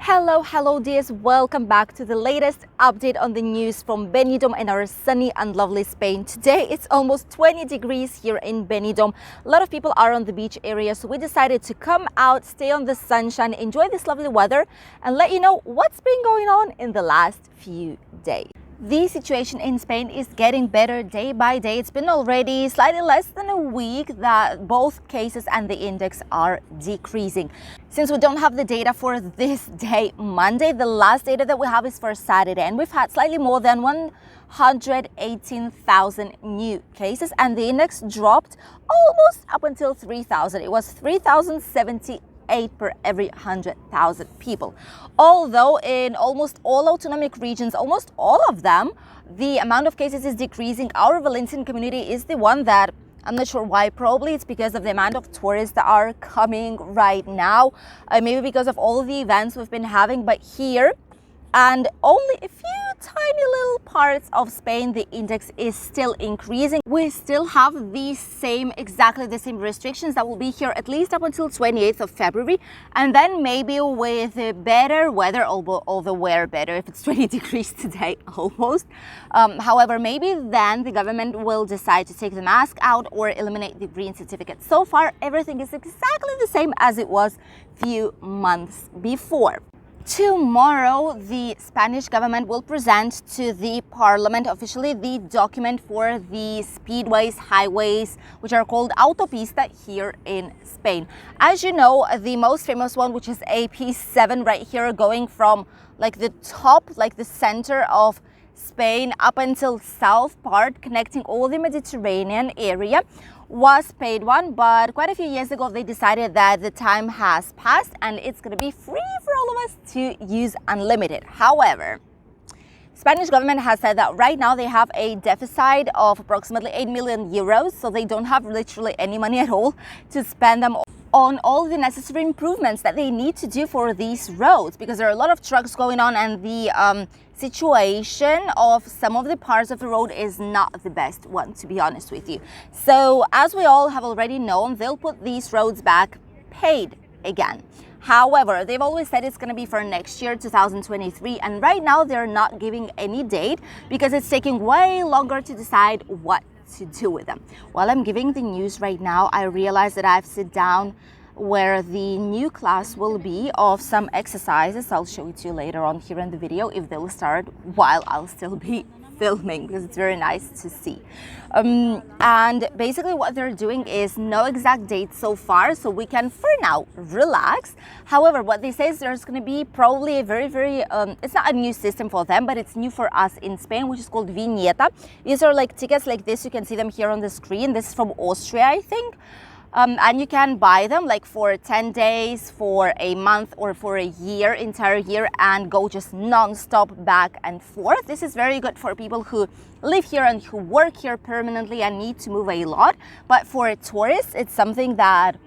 Hello dears, welcome back to the latest update on the news from Benidorm and our sunny and lovely Spain. Today it's almost 20 degrees here in Benidorm. A lot of people are on the beach area, so we decided to come out, stay on the sunshine, enjoy this lovely weather and let you know what's been going on in the last few days. The situation in Spain is getting better day by day. It's been already slightly less than a week that both cases and the index are decreasing. Since we don't have the data for this day, Monday, the last data that we have is for Saturday, and we've had slightly more than 118,000 new cases, and the index dropped almost up until 3,000. It was 3,078 per every 100,000 people. Although in almost all autonomic regions, almost all of them, the amount of cases is decreasing. Our Valencian community is the one that, I'm not sure why, probably it's because of the amount of tourists that are coming right now, maybe because of all the events we've been having, but here and only a few tiny little parts of Spain, the index is still increasing. We still have exactly the same restrictions that will be here at least up until 28th of February. And then maybe with better weather, although we're better if it's 20 degrees today almost. However, maybe then the government will decide to take the mask out or eliminate the green certificate. So far, everything is exactly the same as it was a few months before. Tomorrow, the Spanish government will present to the parliament officially the document for the speedways, highways, which are called Autopista here in Spain. As you know, the most famous one, which is AP7 right here, going from like the top, like the center of Spain up until south part, connecting all the Mediterranean area, was paid one, but quite a few years ago they decided that the time has passed and it's going to be free for all of us to use unlimited. However, Spanish government has said that right now they have a deficit of approximately 8 million euros, so they don't have literally any money at all to spend them on all the necessary improvements that they need to do for these roads, because there are a lot of trucks going on and the situation of some of the parts of the road is not the best one, to be honest with you. So as we all have already known, they'll put these roads back paid again. However, they've always said it's going to be for next year, 2023, and right now they're not giving any date because it's taking way longer to decide what to do with them. While I'm giving the news right now, I realize that I've sit down where the new class will be of some exercises. I'll show it to you later on here in the video if they'll start while I'll still be filming, because it's very nice to see. And basically what they're doing is no exact date so far, so we can for now relax. However, what they say is there's going to be probably a very it's not a new system for them, but it's new for us in Spain, which is called Vignetta. These are like tickets like this. You can see them here on the screen. This is from Austria, I think. And you can buy them like for 10 days, for a month, or for a year, entire year, and go just non-stop back and forth. This is very good for people who live here and who work here permanently and need to move a lot. But for tourists, it's something that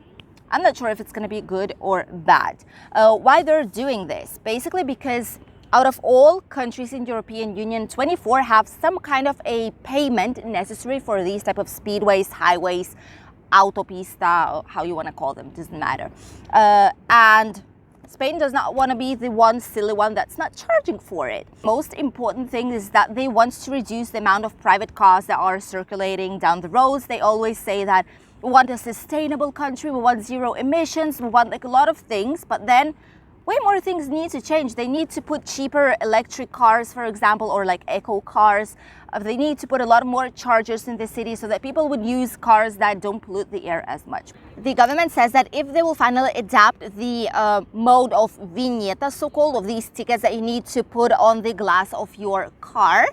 I'm not sure if it's going to be good or bad. Why they're doing this? Basically because out of all countries in the European Union, 24 have some kind of a payment necessary for these type of speedways, highways, Autopista, how you want to call them, doesn't matter. And Spain does not want to be the one silly one that's not charging for it. Most important thing is that they want to reduce the amount of private cars that are circulating down the roads. They always say that we want a sustainable country, we want zero emissions, we want like a lot of things, but then way more things need to change. They need to put cheaper electric cars, for example, or like eco cars. They need to put a lot more chargers in the city so that people would use cars that don't pollute the air as much. The government says that if they will finally adapt the mode of Vignetta, so-called, of these tickets that you need to put on the glass of your car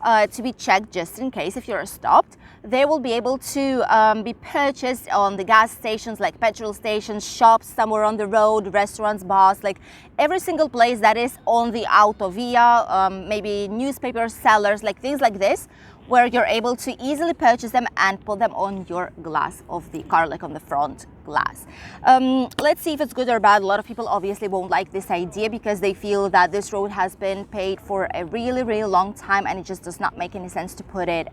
to be checked just in case if you're stopped, they will be able to be purchased on the gas stations, like petrol stations, shops somewhere on the road, restaurants, bars, like every single place that is on the autovia, maybe newspaper sellers, like things like this, where you're able to easily purchase them and put them on your glass of the car, like on the front glass. Let's see if it's good or bad. A lot of people obviously won't like this idea because they feel that this road has been paid for a really long time and it just does not make any sense to put it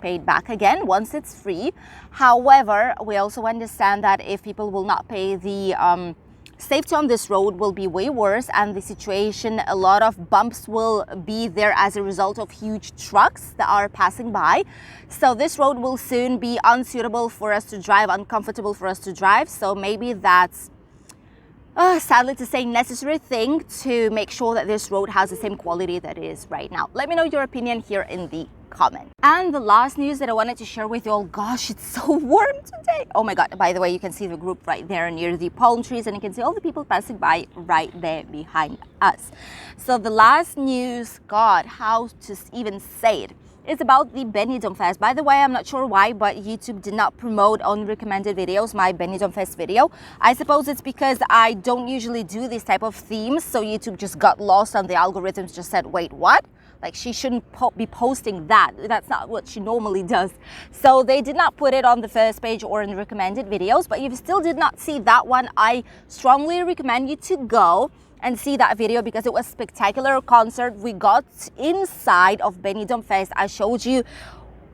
paid back again once it's free. However, we also understand that if people will not pay the safety on this road will be way worse, and the situation, a lot of bumps will be there as a result of huge trucks that are passing by. So this road will soon be unsuitable for us to drive, uncomfortable for us to drive. So maybe that's sadly to say, necessary thing to make sure that this road has the same quality that it is right now. Let me know your opinion here in the comment. And the last news that I wanted to share with you all, gosh, it's so warm today. Oh my God, by the way, you can see the group right there near the palm trees, and you can see all the people passing by right there behind us. So the last news, God, how to even say it, it's about the Benidorm Fest. By the way, I'm not sure why, but YouTube did not promote on recommended videos my Benidorm Fest video. I suppose it's because I don't usually do these type of themes, so YouTube just got lost and the algorithms just said, wait, what? Like, she shouldn't be posting that. That's not what she normally does. So they did not put it on the first page or in the recommended videos. But if you still did not see that one, I strongly recommend you to go and see that video, because it was a spectacular concert. We got inside of Benidorm Fest. I showed you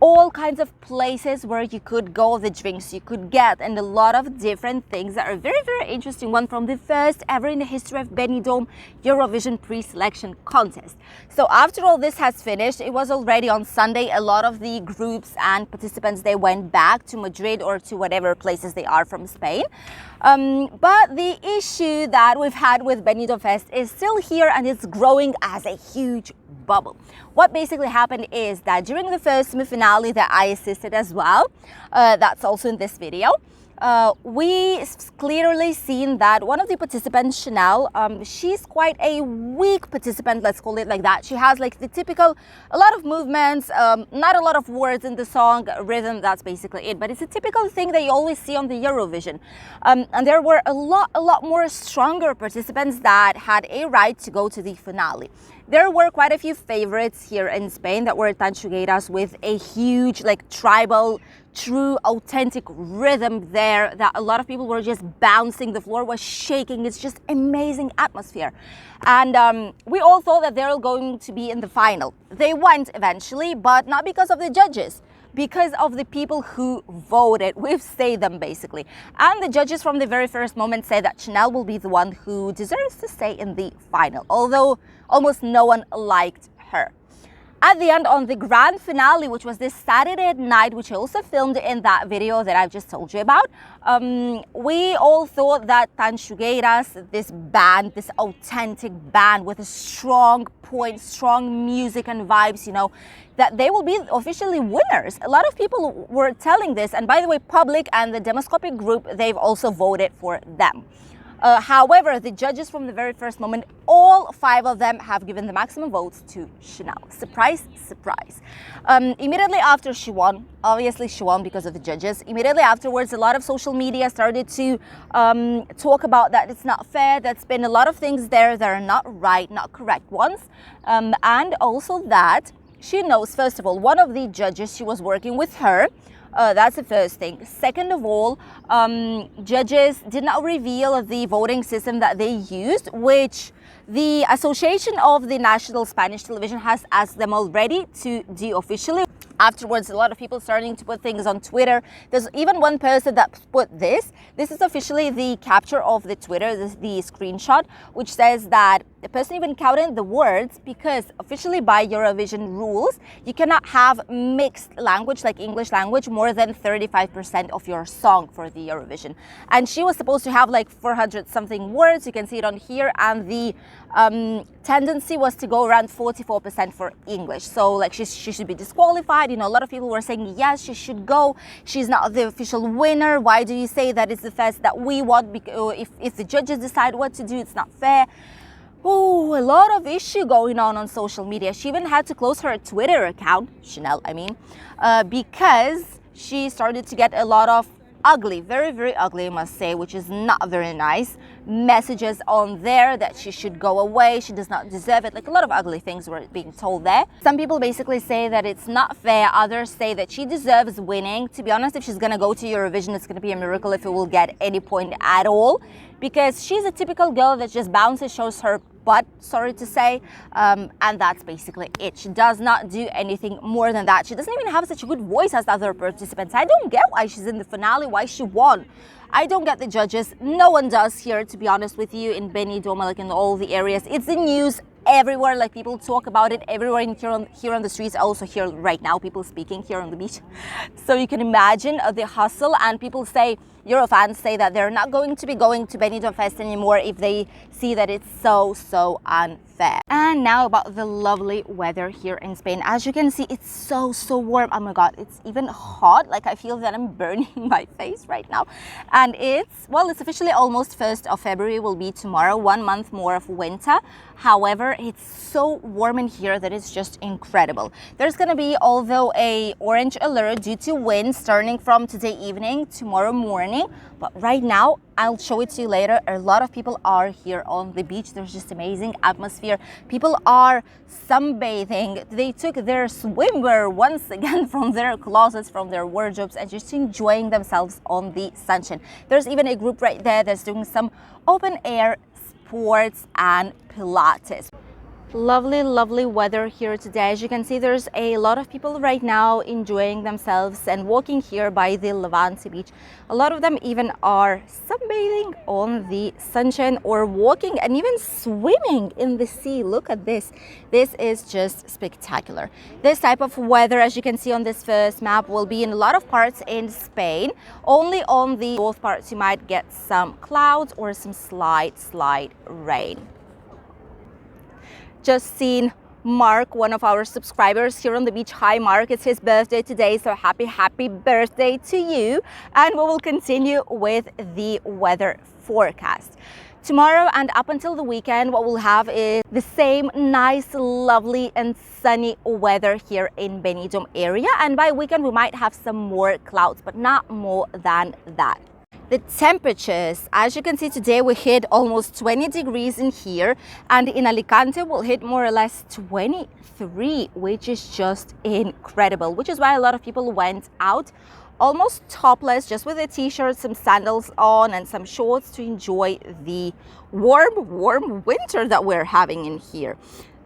all kinds of places where you could go, the drinks you could get, and a lot of different things that are very, very interesting. One from the first ever in the history of Benidorm Eurovision pre-selection contest. So after all this has finished, it was already on Sunday. A lot of the groups and participants, they went back to Madrid or to whatever places they are from Spain. But the issue that we've had with Benidorm Fest is still here, and it's growing as a huge bubble. What basically happened is that during the first semi-finale that I assisted as well, that's also in this video, we clearly seen that one of the participants, Chanel, she's quite a weak participant, let's call it like that. She has like the typical, a lot of movements, not a lot of words in the song, rhythm, that's basically it. But it's a typical thing that you always see on the Eurovision. And there were a lot more stronger participants that had a right to go to the finale. There were quite a few favorites here in Spain that were Tanchugueiras with a huge, like, tribal, true, authentic rhythm there that a lot of people were just bouncing. The floor was shaking. It's just amazing atmosphere. And we all thought that they were going to be in the final. They went eventually, but not because of the judges, because of the people who voted. We've stayed them basically. And the judges from the very first moment said that Chanel will be the one who deserves to stay in the final, although almost no one liked her. At the end, on the grand finale, which was this Saturday night, which I also filmed in that video that I've just told you about, we all thought that Tanchugueiras, this band, this authentic band with a strong point, strong music and vibes, you know, that they will be officially winners. A lot of people were telling this, and by the way, Public and the Demoscopic group, they've also voted for them. However, the judges from the very first moment, all 5 of them have given the maximum votes to Chanel. Surprise, surprise. Immediately after she won, obviously she won because of the judges. Immediately afterwards, a lot of social media started to talk about that it's not fair. There's been a lot of things there that are not right, not correct ones. And also that she knows, first of all, one of the judges, she was working with her. That's the first thing. Second of all, judges did not reveal the voting system that they used, which the Association of the National Spanish Television has asked them already to do officially. Afterwards, a lot of people starting to put things on Twitter. There's even one person that put this. This is officially the capture of the Twitter, the screenshot, which says that the person even counted the words, because officially by Eurovision rules, you cannot have mixed language like English language more than 35% of your song for the Eurovision. And she was supposed to have like 400 something words. You can see it on here. And the tendency was to go around 44% for English. So like she should be disqualified. You know, a lot of people were saying, yes, she should go. She's not the official winner. Why do you say that it's the fest that we want? Because if the judges decide what to do, it's not fair. Oh, a lot of issue going on social media. She even had to close her Twitter account, Chanel, I mean, because she started to get a lot of ugly, very, very ugly, I must say, which is not very nice, messages on there that she should go away, she does not deserve it. Like, a lot of ugly things were being told there. Some people basically say that it's not fair. Others say that she deserves winning. To be honest, if she's gonna go to Eurovision, it's gonna be a miracle if it will get any point at all, because she's a typical girl that just bounces, shows her butt, sorry to say, and that's basically it. She does not do anything more than that. She doesn't even have such a good voice as the other participants. I don't get why she's in the finale, why she won. I don't get the judges. No one does here, to be honest with you, in Benidorm, like in all the areas. It's the news everywhere, like people talk about it everywhere here on the streets. Also here right now, people speaking here on the beach. So you can imagine the hustle, and people say, Euro fans say that they're not going to be going to Benidorm Fest anymore if they see that it's so unfair. And now about the lovely weather here in Spain. As you can see, it's so warm. Oh my god, it's even hot. Like I feel that I'm burning my face right now. And it's officially almost 1st of February will be tomorrow, 1 month more of winter. However, it's so warm in here that it's just incredible. There's gonna be, although, a orange alert due to wind starting from today evening, tomorrow morning. But right now, I'll show it to you later. A lot of people are here on the beach. There's just amazing atmosphere. People are sunbathing. They took their swimwear once again from their closets, from their wardrobes, and just enjoying themselves on the sunshine. There's even a group right there that's doing some open air sports and Pilates. Lovely weather here today. As you can see, there's a lot of people right now enjoying themselves and walking here by the Levante Beach. A lot of them even are sunbathing on the sunshine or walking and even swimming in the sea. Look at this. This is just spectacular. This type of weather, as you can see on this first map, will be in a lot of parts in Spain. Only on the north parts you might get some clouds or some slight rain. Just seen Mark, one of our subscribers here on the beach. Hi Mark, it's his birthday today, so happy birthday to you. And we will continue with the weather forecast. Tomorrow and up until the weekend, what we'll have is the same nice, lovely and sunny weather here in Benidorm area. And by weekend, we might have some more clouds, but not more than that. The temperatures, as you can see today, we hit almost 20 degrees in here, and in Alicante we'll hit more or less 23, which is just incredible, which is why a lot of people went out almost topless, just with a t-shirt, some sandals on and some shorts to enjoy the warm winter that we're having in here.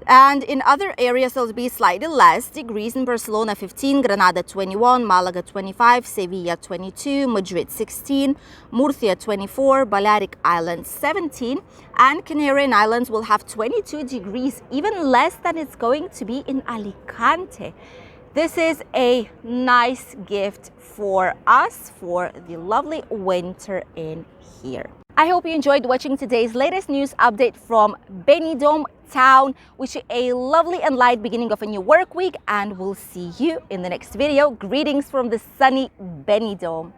And in other areas, it'll be slightly less degrees. In Barcelona, 15, Granada, 21, Malaga, 25, Sevilla, 22, Madrid, 16, Murcia, 24, Balearic Islands, 17, and Canarian Islands will have 22 degrees, even less than it's going to be in Alicante. This is a nice gift for us for the lovely winter in here. I hope you enjoyed watching today's latest news update from Benidorm town. Wish you a lovely and light beginning of a new work week, and we'll see you in the next video. Greetings from the sunny Benidorm.